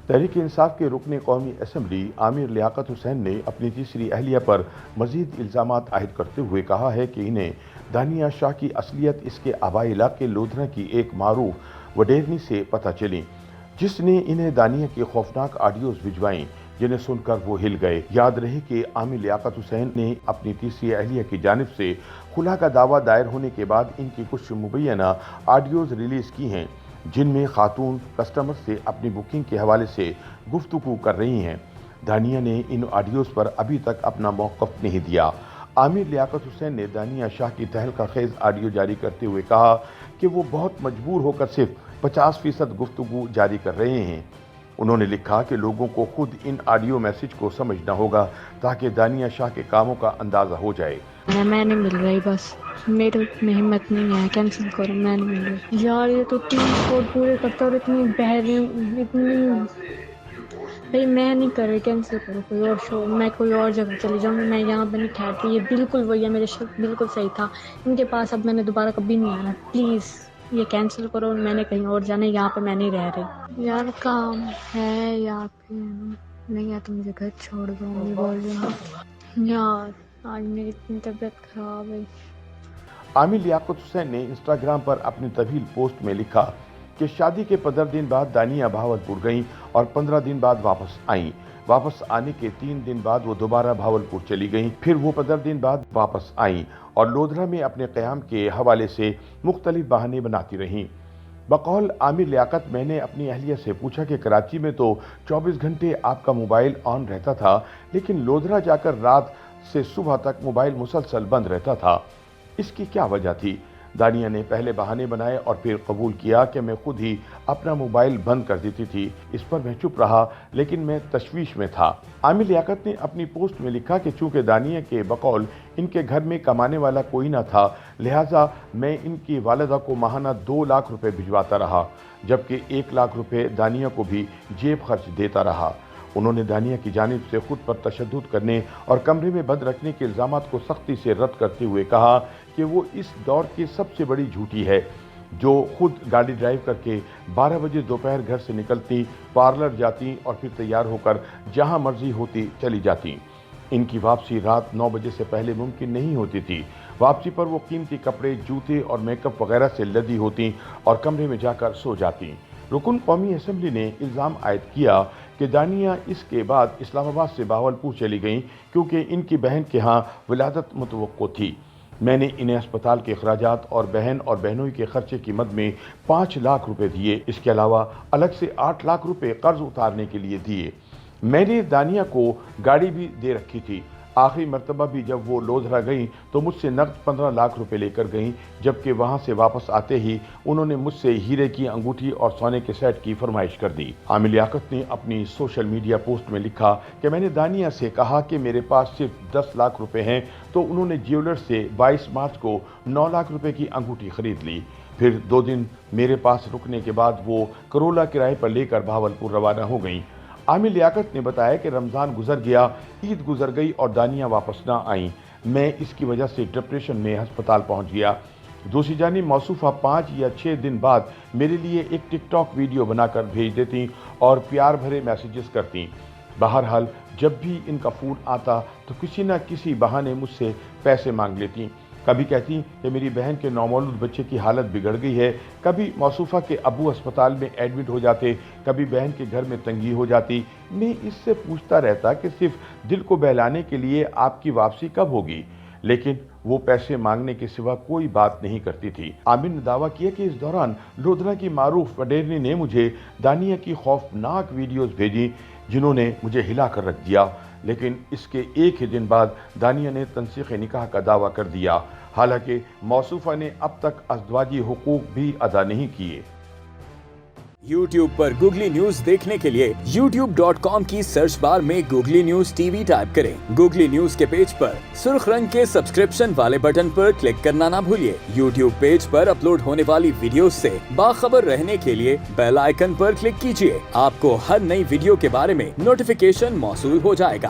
تحریک انصاف کے رکن قومی اسمبلی عامر لیاقت حسین نے اپنی تیسری اہلیہ پر مزید الزامات عائد کرتے ہوئے کہا ہے کہ انہیں دانیہ شاہ کی اصلیت اس کے آبائی علاقے لودھرا کی ایک معروف وڈیرنی سے پتہ چلی، جس نے انہیں دانیہ کے خوفناک آڈیوز بھجوائیں جنہیں سن کر وہ ہل گئے۔ یاد رہے کہ عامر لیاقت حسین نے اپنی تیسری اہلیہ کی جانب سے خلا کا دعویٰ دائر ہونے کے بعد ان کی کچھ مبینہ آڈیوز ریلیز کی ہیں، جن میں خاتون کسٹمر سے اپنی بکنگ کے حوالے سے گفتگو کر رہی ہیں۔ دانیہ نے ان آڈیوز پر ابھی تک اپنا موقف نہیں دیا۔ عامر لیاقت حسین نے دانیہ شاہ کی تہلکہ خیز آڈیو جاری کرتے ہوئے کہا کہ وہ بہت مجبور ہو کر صرف 50% گفتگو جاری کر رہے ہیں۔ انہوں نے لکھا کہ لوگوں کو خود ان آڈیو میسج کو سمجھنا ہوگا تاکہ دانیہ شاہ کے کاموں کا اندازہ ہو جائے۔ میں نہیں مل رہی، بس میرے میں ہمت نہیں ہے، کینسل کرو، میں نہیں مل رہی یار۔ یہ تو 3 کوڈ پورے کرتا اور اتنی بہترین اتنی بھائی میں نہیں کر رہی، کینسل کرو، کوئی اور شو، میں کوئی اور جگہ چلی جاؤں گی، میں یہاں پہ نہیں ٹھہرتی۔ یہ بالکل وہی ہے، میرے شک بالکل صحیح تھا ان کے پاس، اب میں نے دوبارہ کبھی نہیں آنا، پلیز یہ کینسل کرو، میں نے کہیں اور جانا ہے، یہاں پہ میں نہیں رہ رہی یار۔ کام ہے یا پھر نہیں ہے تو مجھے گھر چھوڑ دو، نہیں بول رہی ہوں یار، آج میری اتنی طبیعت خراب ہے۔ عامر لیاقت حسین نے انسٹاگرام پر اپنی طویل پوسٹ میں لکھا کہ شادی کے 15 دن بعد دانیہ بہاولپور گئیں اور 15 دن بعد واپس آئیں۔ واپس آنے کے 3 دن بعد وہ دوبارہ بہاولپور چلی گئیں، پھر وہ 15 دن بعد واپس آئیں اور لودھرا میں اپنے قیام کے حوالے سے مختلف بہانے بناتی رہیں۔ بقول عامر لیاقت، میں نے اپنی اہلیہ سے پوچھا کہ کراچی میں تو 24 گھنٹے آپ کا موبائل آن رہتا تھا، لیکن لودھرا جا کر رات سے صبح تک موبائل مسلسل بند رہتا تھا، اس کی کیا وجہ تھی؟ دانیہ نے پہلے بہانے بنائے اور پھر قبول کیا کہ میں خود ہی اپنا موبائل بند کر دیتی تھی۔ اس پر میں چپ رہا، لیکن میں تشویش میں تھا۔ عامر لیاقت نے اپنی پوسٹ میں لکھا کہ چونکہ دانیہ کے بقول ان کے گھر میں کمانے والا کوئی نہ تھا، لہٰذا میں ان کی والدہ کو ماہانہ 2 لاکھ روپے بھجواتا رہا، جبکہ 1 لاکھ روپے دانیہ کو بھی جیب خرچ دیتا رہا۔ انہوں نے دانیہ کی جانب سے خود پر تشدد کرنے اور کمرے میں بند رکھنے کے الزامات کو سختی سے رد کرتے ہوئے کہا کہ وہ اس دور کی سب سے بڑی جھوٹی ہے، جو خود گاڑی ڈرائیو کر کے 12 بجے دوپہر گھر سے نکلتی، پارلر جاتی اور پھر تیار ہو کر جہاں مرضی ہوتی چلی جاتی۔ ان کی واپسی رات 9 بجے سے پہلے ممکن نہیں ہوتی تھی۔ واپسی پر وہ قیمتی کپڑے، جوتے اور میک اپ وغیرہ سے لدی ہوتی اور کمرے میں جا کر سو جاتی۔ رکن قومی اسمبلی نے الزام عائد کیا کہ دانیہ اس کے بعد اسلام آباد سے بہاولپور چلی گئیں کیونکہ ان کی بہن کے ہاں ولادت متوقع تھی۔ میں نے انہیں اسپتال کے اخراجات اور بہن اور بہنوئی کے خرچے کی مد میں 5 لاکھ روپے دیے، اس کے علاوہ الگ سے 8 لاکھ روپے قرض اتارنے کے لیے دیے۔ میں نے دانیہ کو گاڑی بھی دے رکھی تھی۔ آخری مرتبہ بھی جب وہ لودھرا گئیں تو مجھ سے نقد 15 لاکھ روپے لے کر گئیں، جبکہ وہاں سے واپس آتے ہی انہوں نے مجھ سے ہیرے کی انگوٹھی اور سونے کے سیٹ کی فرمائش کر دی۔ عامر لیاقت نے اپنی سوشل میڈیا پوسٹ میں لکھا کہ میں نے دانیہ سے کہا کہ میرے پاس صرف 10 لاکھ روپے ہیں، تو انہوں نے جیولر سے 22 مارچ کو 9 لاکھ روپے کی انگوٹھی خرید لی۔ پھر 2 دن میرے پاس رکنے کے بعد وہ کرولا کرائے پر لے کر بہاولپور روانہ ہو گئیں۔ عامر لیاقت نے بتایا کہ رمضان گزر گیا، عید گزر گئی اور دانیہ واپس نہ آئیں۔ میں اس کی وجہ سے ڈپریشن میں ہسپتال پہنچ گیا۔ دوسری جانب موصوفہ 5 یا 6 دن بعد میرے لیے ایک ٹک ٹاک ویڈیو بنا کر بھیج دیتی اور پیار بھرے میسیجز کرتی۔ بہرحال جب بھی ان کا فون آتا تو کسی نہ کسی بہانے مجھ سے پیسے مانگ لیتی۔ کبھی کہتی کہ میری بہن کے نومولود بچے کی حالت بگڑ گئی ہے، کبھی موصوفہ کے ابو اسپتال میں ایڈمٹ ہو جاتے، کبھی بہن کے گھر میں تنگی ہو جاتی۔ میں اس سے پوچھتا رہتا کہ صرف دل کو بہلانے کے لیے آپ کی واپسی کب ہوگی، لیکن وہ پیسے مانگنے کے سوا کوئی بات نہیں کرتی تھی۔ عامر نے دعویٰ کیا کہ اس دوران لودھرا کی معروف وڈیرنی نے مجھے دانیہ کی خوفناک ویڈیوز بھیجی جنہوں نے مجھے ہلا کر رکھ دیا، لیکن اس کے ایک ہی دن بعد دانیہ نے تنسیخ نکاح کا دعویٰ کر دیا، حالانکہ موصوفہ نے اب تک ازدواجی حقوق بھی ادا نہیں کیے۔ YouTube پر گوگلی نیوز دیکھنے کے لیے youtube.com کی سرچ بار میں googly news T V type کریں۔ گوگلی نیوز کے پیج پر سرخ رنگ کے سبسکرپشن والے بٹن پر کلک کرنا نہ بھولیے۔ YouTube پیج پر اپلوڈ ہونے والی ویڈیوز سے باخبر رہنے کے لیے بیل آئیکن پر کلک کیجیے۔ آپ کو ہر نئی ویڈیو کے بارے میں نوٹیفیکیشن موصول ہو جائے گا۔